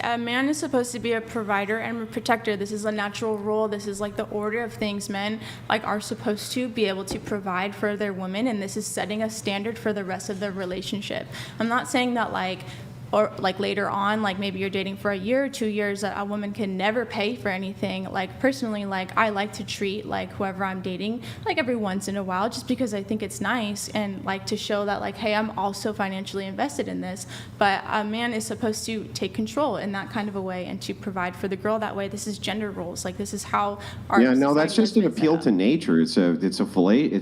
a man is supposed to be a provider and a protector. This is a natural role. This is like the order of things. Men like are supposed to be able to provide for their women, and this is setting a standard for the rest of the relationship. I'm not saying that or like later on, like maybe you're dating for a year or 2 years, that a woman can never pay for anything. Like personally, like I like to treat like whoever I'm dating like every once in a while, just because I think it's nice and like to show that like, hey, I'm also financially invested in this. But a man is supposed to take control in that kind of a way and to provide for the girl that way. This is gender roles. Like this is how our yeah, no, that's just an appeal to nature. It's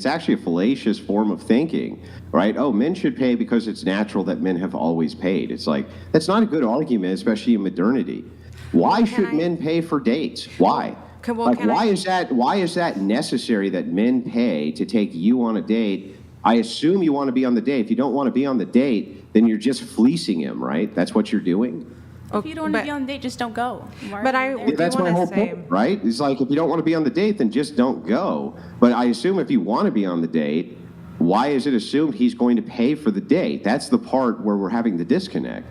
actually a fallacious form of thinking, right? Oh, men should pay because it's natural that men have always paid. It's like, that's not a good argument, especially in modernity. Why should men pay for dates? Why? Why is that necessary that men pay to take you on a date? I assume you want to be on the date. If you don't want to be on the date, then you're just fleecing him, right? That's what you're doing. If you don't want to be on the date, just don't go. That's my whole point, right? It's like, if you don't want to be on the date, then just don't go. But I assume if you want to be on the date, why is it assumed he's going to pay for the date? That's the part where we're having the disconnect.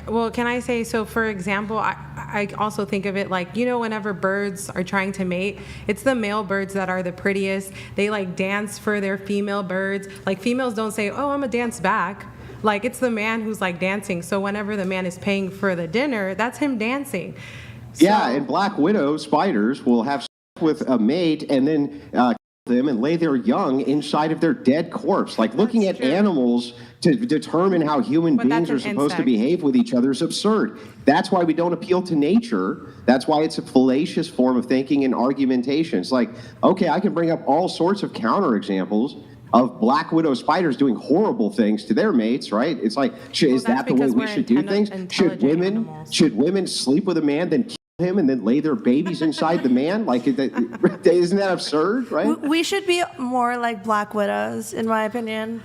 Well, can I say, so for example, I also think of it like, whenever birds are trying to mate, it's the male birds that are the prettiest. They like dance for their female birds. Like females don't say, oh, I'm gonna dance back. Like it's the man who's like dancing. So whenever the man is paying for the dinner, that's him dancing. Yeah, and black widow spiders will have sex with a mate and then them and lay their young inside of their dead corpse. Like looking at animals to determine how human beings are supposed to behave with each other is absurd. That's why we don't appeal to nature. That's why it's a fallacious form of thinking and argumentation. It's like, okay, I can bring up all sorts of counterexamples of black widow spiders doing horrible things to their mates, right? It's like, is that the way we should do things? Should women sleep with a man, then kill him and then lay their babies inside the man? Like, isn't that absurd, right? We should be more like black widows, in my opinion.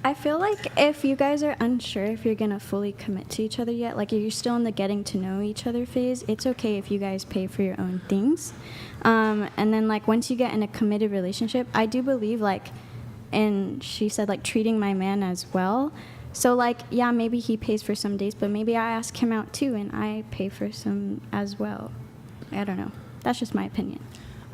I feel like if you guys are unsure if you're gonna fully commit to each other yet, like if you're still in the getting to know each other phase, it's okay if you guys pay for your own things. And then like once you get in a committed relationship, I do believe and she said like treating my man as well. So like, yeah, maybe he pays for some dates, but maybe I ask him out too and I pay for some as well. I don't know. That's just my opinion.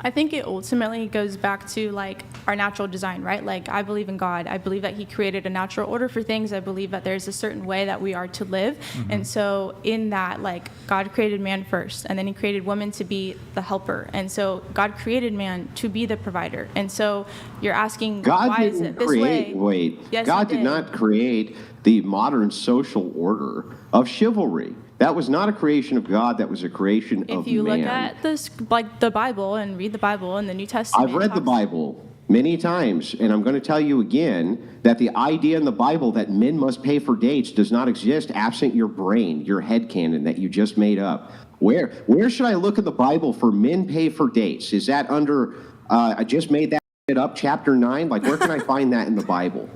I think it ultimately goes back to like our natural design, right? Like I believe in God. I believe that he created a natural order for things. I believe that there's a certain way that we are to live. Mm-hmm. And so in that, like God created man first, and then he created woman to be the helper. And so God created man to be the provider. And so you're asking, why is it this way? Yes, God did not create the modern social order of chivalry. That was not a creation of God. That was a creation of man. If you look at this, like the Bible, and read the Bible and the New Testament. I've read the Bible many times, and I'm going to tell you again that the idea in the Bible that men must pay for dates does not exist absent your brain, your headcanon that you just made up. Where should I look in the Bible for men pay for dates? Is that under, I just made that up, chapter 9? Like, where can I find that in the Bible?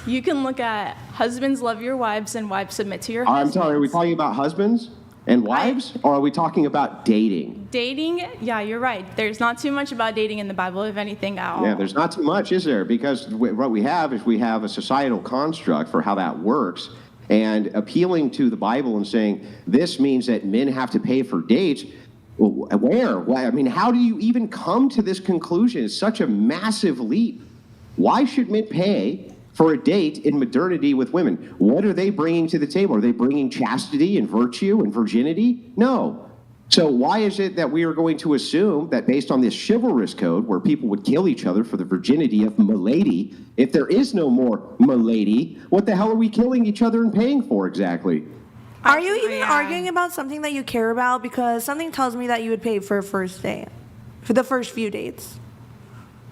You can look at husbands love your wives and wives submit to your husbands. I'm sorry, are we talking about husbands and wives, or are we talking about dating? Dating, yeah, you're right. There's not too much about dating in the Bible, if anything at all. Yeah, there's not too much, is there? Because what we have is we have a societal construct for how that works, and appealing to the Bible and saying, this means that men have to pay for dates. Where? I mean, how do you even come to this conclusion? It's such a massive leap. Why should men pay for a date in modernity with women? What are they bringing to the table? Are they bringing chastity and virtue and virginity? No. So why is it that we are going to assume that based on this chivalrous code where people would kill each other for the virginity of milady, if there is no more milady, what the hell are we killing each other and paying for exactly? Are you even arguing about something that you care about? Because something tells me that you would pay for a first date, for the first few dates.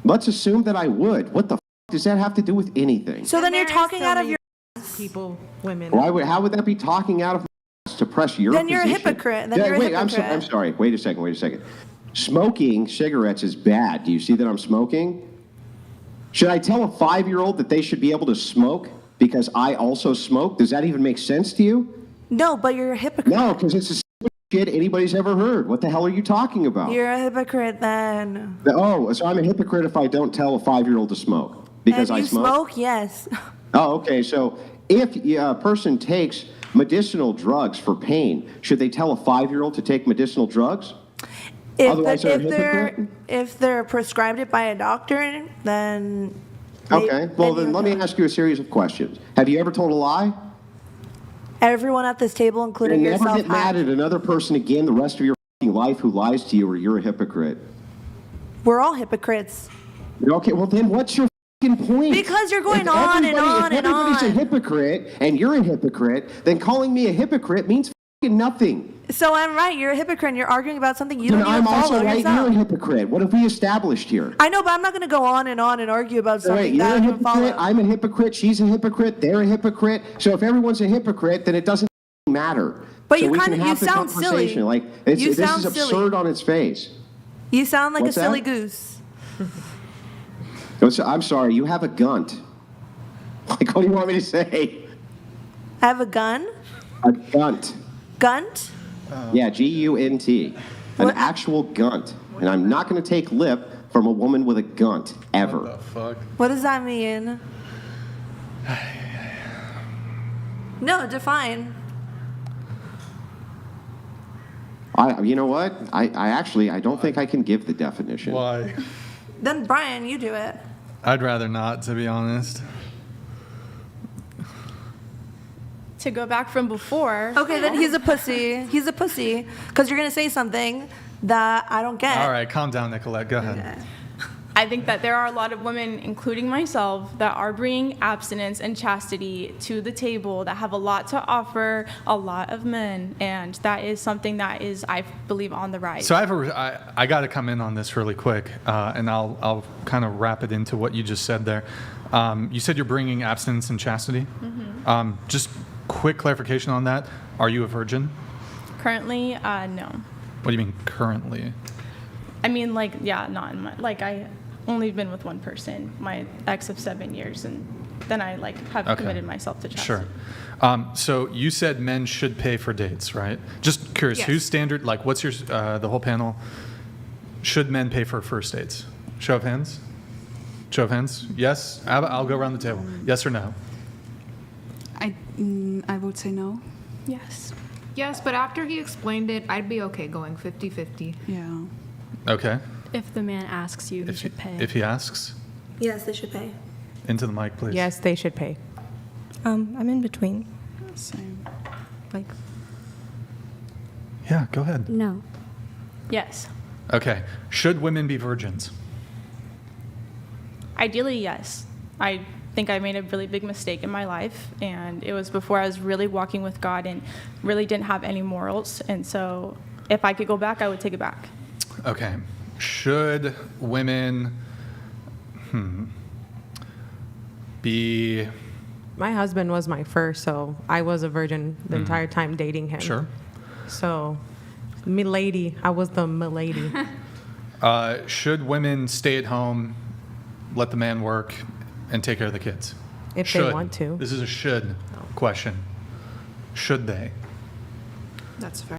Let's assume that I would. What the does that have to do with anything? So then you're talking out of your people, women. How would that be talking out of to press your Then position? You're a hypocrite. Then you're a hypocrite. I'm sorry. Wait a second. Smoking cigarettes is bad. Do you see that I'm smoking? Should I tell a 5-year-old that they should be able to smoke because I also smoke? Does that even make sense to you? No, but you're a hypocrite. No, because it's the stupidest shit anybody's ever heard. What the hell are you talking about? You're a hypocrite then. Oh, so I'm a hypocrite if I don't tell a 5-year-old to smoke because I smoke? Yes. Oh, okay. So if a person takes medicinal drugs for pain, should they tell a 5-year-old to take medicinal drugs? Otherwise, they're a hypocrite? If they're prescribed it by a doctor, then Okay, well then let me ask you a series of questions. Have you ever told a lie? everyone at this table, including You'll never yourself, get mad at another person again the rest of your life who lies to you, or you're a hypocrite. we're all hypocrites. Okay, well then what's your point? Because you're going If on and on if and everybody's a on. hypocrite and you're a hypocrite, then calling me a hypocrite means nothing. So I'm right. You're a hypocrite. And you're arguing about something you Then don't even I'm also follow right, yourself. you're a hypocrite. What have we established here? I know, but I'm not going to go on and argue about Wait, something you're that I a don't even hypocrite, follow. I'm a hypocrite, she's a hypocrite, they're a hypocrite. So if everyone's a hypocrite, then it doesn't matter. But so you we kinda- can you have the sound silly. conversation. Like, this You is sound absurd silly. on its face. You sound like What's a silly that? goose. I'm sorry, you have a gunt. Like, what do you want me to say? I have a gun. A gunt. Gunt? Yeah, G-U-N-T. An What- actual gunt. And I'm not going to take lip from a woman with a gunt, ever. What the fuck? What does that mean? No, define. You know what? I don't think I can give the definition. Why? Then Brian, you do it. I'd rather not, to be honest. To go back from before, Okay, then he's a pussy. He's a pussy. Because you're going to say something that I don't get. All right, calm down, Nicolette. Go ahead. I think that there are a lot of women, including myself, that are bringing abstinence and chastity to the table, that have a lot to offer a lot of men, and that is something that is, I believe, on the rise. So I got to come in on this really quick, and I'll kind of wrap it into what you just said there. You said you're bringing abstinence and chastity. Just quick clarification on that. Are you a virgin? Currently, no. What do you mean currently? I mean, like, yeah, not in my, like, I only been with one person, my ex of 7 years, and then I, like, have Okay. committed myself to chastity. Sure. So you said men should pay for dates, right? Just curious, Yes. who's standard? Like, what's your the whole panel? Should men pay for first dates? Show of hands. Show of hands. Yes. I'll go around the table. Yes or no? I would say no. Yes. Yes, but after he explained it, I'd be okay going 50-50. Yeah. Okay. If the man asks you, he should pay. If he asks, Yes, they should pay. into the mic, please. Yes, they should pay. I'm in between. Same. Like, Yeah. Go ahead. No. Yes. Okay. Should women be virgins? Ideally, yes. I think I made a really big mistake in my life, and it was before I was really walking with God and really didn't have any morals. And so if I could go back, I would take it back. Okay. Should women be My husband was my first, so I was a virgin the entire time dating him. sure? So, milady, I was the milady. Should women stay at home, let the man work, and take care of the kids? If Should. they want to. This is a should question. Should they? That's fair.